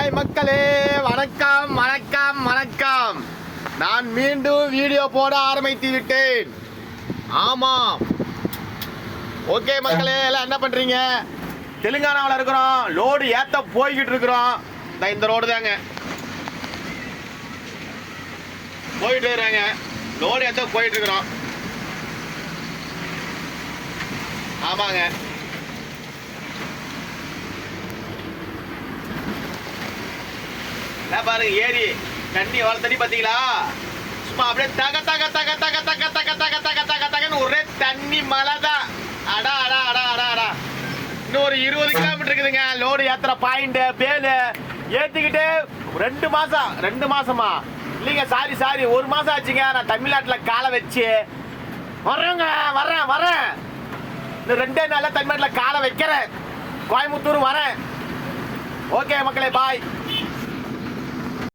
Hi மக்களே, வணக்கம் வணக்கம் வணக்கம். நான் மீண்டும் வீடியோ போட ஆரம்பித்து விட்டேன். ஆமாம், ஓகே மக்களே, எல்லாம் என்ன பண்றீங்க? தெலுங்கானாவில் இருக்கிறோம், லோடு ஏத்த போய்கிட்டு இருக்கிறோம். இந்த ரோடு தாங்க போயிட்டு இருக்கிறாங்க, லோடு ஏத்த போயிட்டு இருக்கிறோம். ஆமாங்க, பாருங்க ஏரி தண்ணி எவ்வளவு தண்ணி பாத்தீங்களா? சும்மா அப்படியே தக தக தக தக தக தக தக தக தக தகன்னு ஒரே தண்ணி மழை தான். அடா அடா அடா அடா அடா. இன்னும் ஒரு 20 கிலோமீட்டர் இருக்குதுங்க. லோடு ஏத்துற பாயிண்ட் பேலு ஏத்திக்கிட்டு 2 மாசமா இல்லைங்க, சாரி 1 மாசம் ஆச்சுங்க. நான் தமிழ்நாட்டில் காலை வச்சு வர்றேங்க, வரேன். இந்த 2 நாள்ல தமிழ்நாட்டில் காலை வைக்கிறேன். கோயம்புத்தூர் வரேன். ஓகே மக்களே, பாய்.